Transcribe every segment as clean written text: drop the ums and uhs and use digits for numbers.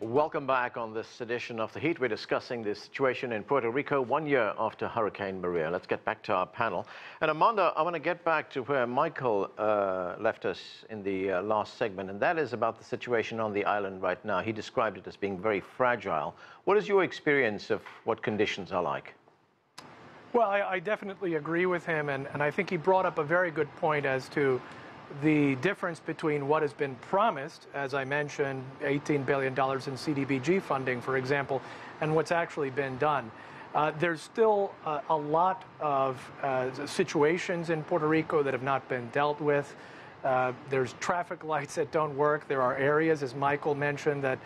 Welcome back on this edition of The Heat. We're discussing the situation in Puerto Rico 1 year after Hurricane Maria. Let's get back to our panel. And Armando, I want to get back to where Michael left us in the last segment, and that is about the situation on the island right now. He described it as being very fragile. What is your experience of what conditions are like? Well, I definitely agree with him, and I think he brought up a very good point as to the difference between what has been promised, as I mentioned, $18 billion in CDBG funding, for example, and what's actually been done. There's still a lot of situations in Puerto Rico that have not been dealt with. There's traffic lights that don't work. There are areas, as Michael mentioned, that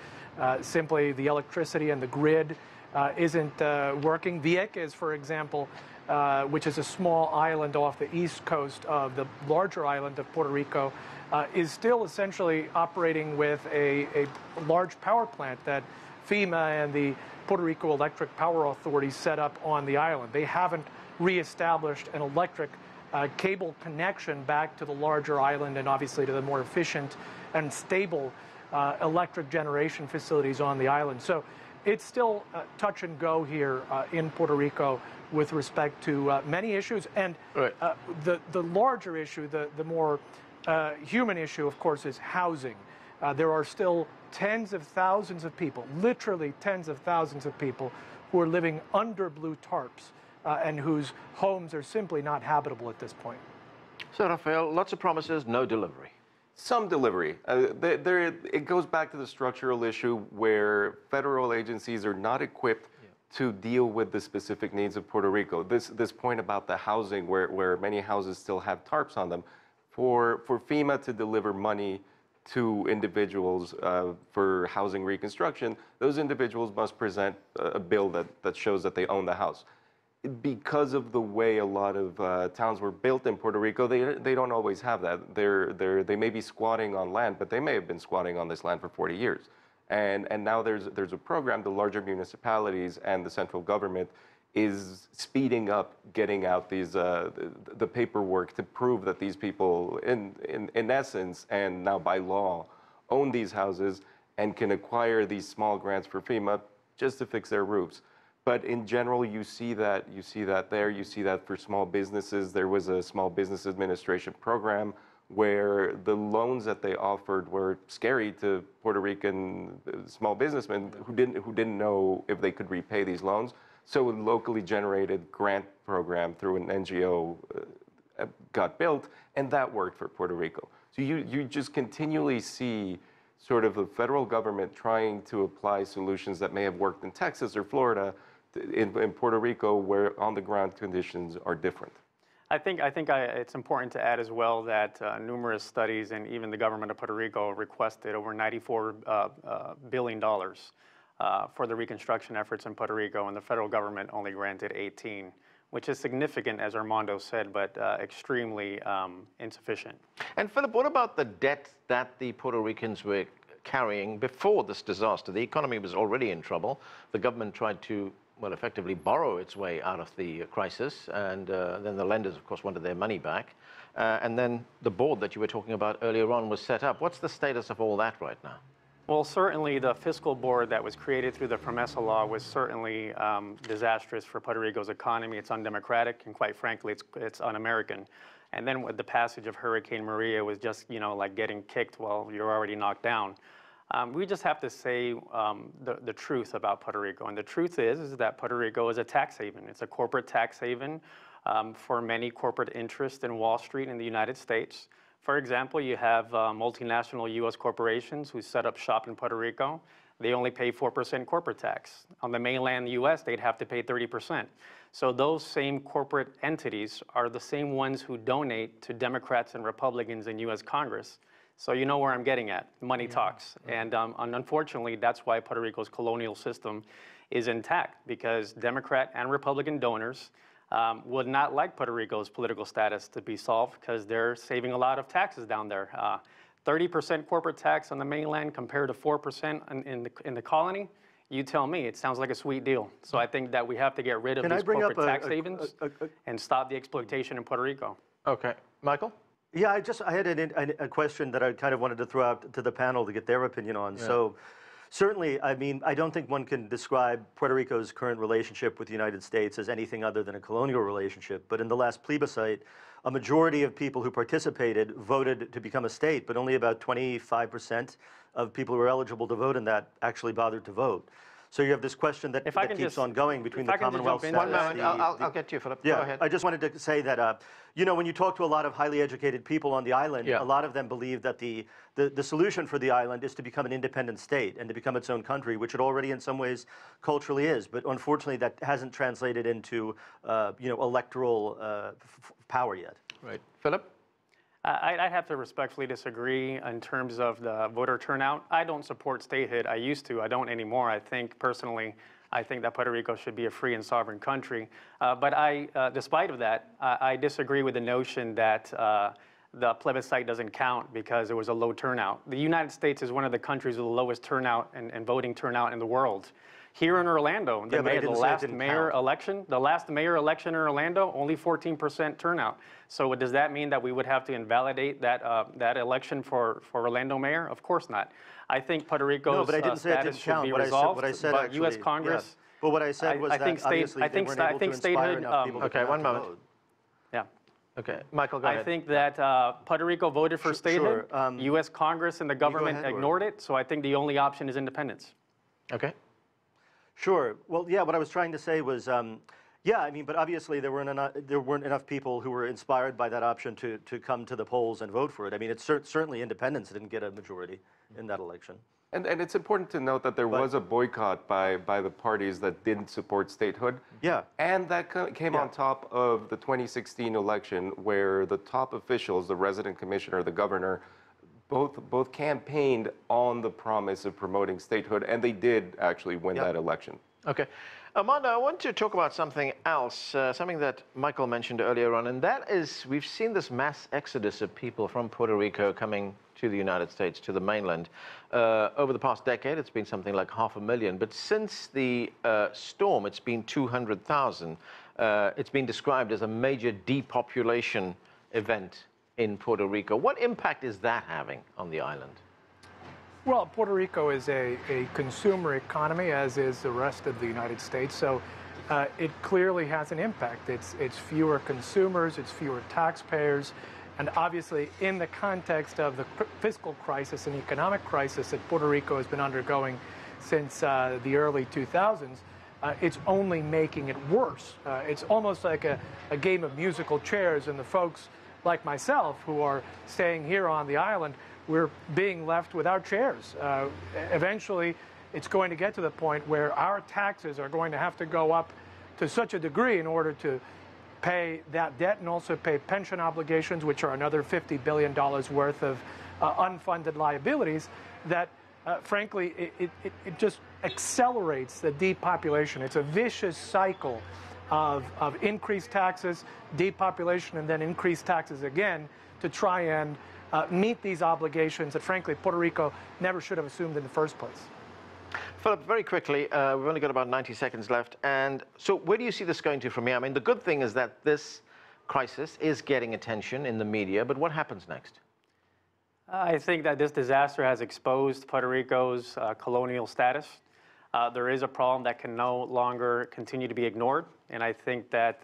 simply the electricity and the grid isn't working. Vieques, for example, which is a small island off the east coast of the larger island of Puerto Rico, is still essentially operating with a large power plant that FEMA and the Puerto Rico Electric Power Authority set up on the island. They haven't reestablished an electric cable connection back to the larger island and obviously to the more efficient and stable electric generation facilities on the island. So it's still touch and go here in Puerto Rico with respect to many issues. And right. The larger issue, the more human issue, of course, is housing. There are still tens of thousands of people, literally tens of thousands of people, who are living under blue tarps and whose homes are simply not habitable at this point. So, Rafael, lots of promises, no delivery. Some delivery. It goes back to the structural issue where federal agencies are not equipped to deal with the specific needs of Puerto Rico. This point about the housing, where many houses still have tarps on them, for FEMA to deliver money to individuals for housing reconstruction, those individuals must present a bill that shows that they own the house. Because of the way a lot of towns were built in Puerto Rico, they don't always have that. They may be squatting on land, but they may have been squatting on this land for 40 years. And now there's a program, the larger municipalities and the central government is speeding up getting out these the paperwork to prove that these people, in essence, and now by law, own these houses and can acquire these small grants for FEMA just to fix their roofs. But in general, you see that there. You see that for small businesses. There was a small business administration program where the loans that they offered were scary to Puerto Rican small businessmen who didn't know if they could repay these loans. So a locally generated grant program through an NGO got built, and that worked for Puerto Rico. So you just continually see sort of the federal government trying to apply solutions that may have worked in Texas or Florida in Puerto Rico, where on-the-ground conditions are different. I think it's important to add as well that numerous studies and even the government of Puerto Rico requested over $94 billion for the reconstruction efforts in Puerto Rico, and the federal government only granted 18, which is significant, as Armando said, but extremely insufficient. And Philip, what about the debt that the Puerto Ricans were carrying before this disaster? The economy was already in trouble. The government tried to, well, effectively borrow its way out of the crisis, and then the lenders, of course, wanted their money back. And then the board that you were talking about earlier on was set up. What's the status of all that right now? Well, certainly the fiscal board that was created through the PROMESA law was certainly disastrous for Puerto Rico's economy. It's undemocratic, and quite frankly, it's un-American. And then with the passage of Hurricane Maria, it was just, like getting kicked while you're already knocked down. We just have to say the truth about Puerto Rico. And the truth is that Puerto Rico is a tax haven. It's a corporate tax haven for many corporate interests in Wall Street in the United States. For example, you have multinational U.S. corporations who set up shop in Puerto Rico. They only pay 4% corporate tax. On the mainland U.S., they'd have to pay 30%. So those same corporate entities are the same ones who donate to Democrats and Republicans in U.S. Congress. So you know where I'm getting at. Money talks. And unfortunately, that's why Puerto Rico's colonial system is intact, because Democrat and Republican donors would not like Puerto Rico's political status to be solved because they're saving a lot of taxes down there. 30% corporate tax on the mainland compared to 4% in the colony. You tell me. It sounds like a sweet deal. So I think that we have to get rid of these corporate tax havens and stop the exploitation in Puerto Rico. Okay. Michael? Yeah, I had a question that I kind of wanted to throw out to the panel to get their opinion on. Yeah. Certainly, I mean, I don't think one can describe Puerto Rico's current relationship with the United States as anything other than a colonial relationship. But in the last plebiscite, a majority of people who participated voted to become a state, but only about 25% of people who were eligible to vote in that actually bothered to vote. So you have this question that keeps on going between the Commonwealth status. One moment, I'll get to you, Philip. Yeah, Go ahead. I just wanted to say that, you know, when you talk to a lot of highly educated people on the island, a lot of them believe that the solution for the island is to become an independent state and to become its own country, which it already in some ways culturally is. But unfortunately, that hasn't translated into, you know, electoral power yet. Right. Philip? I have to respectfully disagree in terms of the voter turnout. I don't support statehood. I used to. I don't anymore. I think personally, I think that Puerto Rico should be a free and sovereign country. But despite of that, I disagree with the notion that the plebiscite doesn't count because it was a low turnout. The United States is one of the countries with the lowest turnout and voting turnout in the world. Here in Orlando, the last mayor election in Orlando, only 14% turnout. So does that mean that we would have to invalidate that election for Orlando mayor? Of course not. I think Puerto Rico's status should be resolved. What I said but actually, U.S. Congress. But what I said was that obviously they weren't able to inspire enough people to come out to vote. Yeah. Okay, Michael, go ahead. I think that Puerto Rico voted for statehood. U.S. Congress and the government ignored it. So I think the only option is independence. Okay. Sure. Well, yeah, what I was trying to say was, yeah, I mean, but obviously there weren't enough people who were inspired by that option to come to the polls and vote for it. I mean, it's certainly independence didn't get a majority in that election. And it's important to note that there was a boycott by the parties that didn't support statehood. Yeah. And that came on top of the 2016 election where the top officials, the resident commissioner, the governor, both campaigned on the promise of promoting statehood, and they did actually win that election. Okay. Armando, I want to talk about something else, something that Michael mentioned earlier on, and that is we've seen this mass exodus of people from Puerto Rico coming to the United States, to the mainland. Over the past decade, it's been something like 500,000, but since the storm, it's been 200,000. It's been described as a major depopulation event in Puerto Rico. What impact is that having on the island? Well, Puerto Rico is a consumer economy, as is the rest of the United States. So it clearly has an impact. It's fewer consumers, it's fewer taxpayers. And obviously, in the context of the fiscal crisis and economic crisis that Puerto Rico has been undergoing since the early 2000s, it's only making it worse. It's almost like a game of musical chairs, and the folks like myself who are staying here on the island, we're being left without chairs. Eventually, it's going to get to the point where our taxes are going to have to go up to such a degree in order to pay that debt and also pay pension obligations, which are another $50 billion worth of unfunded liabilities, that frankly, it just accelerates the depopulation. It's a vicious cycle of increased taxes, depopulation, and then increased taxes again to try and meet these obligations that, frankly, Puerto Rico never should have assumed in the first place. Philip, very quickly, we've only got about 90 seconds left. And so where do you see this going to from here? I mean, the good thing is that this crisis is getting attention in the media, but what happens next? I think that this disaster has exposed Puerto Rico's colonial status. There is a problem that can no longer continue to be ignored. And I think that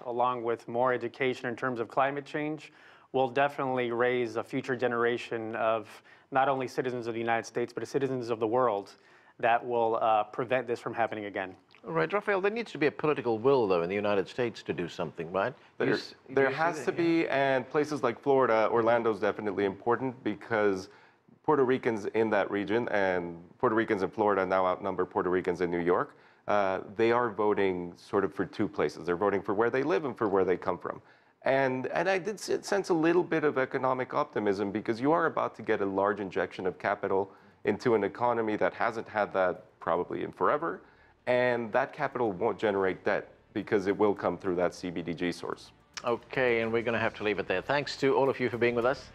along with more education in terms of climate change, will definitely raise a future generation of not only citizens of the United States, but citizens of the world that will prevent this from happening again. All right, Rafael, there needs to be a political will, though, in the United States to do something, right? There has to be, and places like Florida, Orlando is definitely important because Puerto Ricans in that region, and Puerto Ricans in Florida now outnumber Puerto Ricans in New York, they are voting sort of for two places. They're voting for where they live and for where they come from. And I did sense a little bit of economic optimism because you are about to get a large injection of capital into an economy that hasn't had that probably in forever. And that capital won't generate debt because it will come through that CBDG source. Okay, and we're going to have to leave it there. Thanks to all of you for being with us.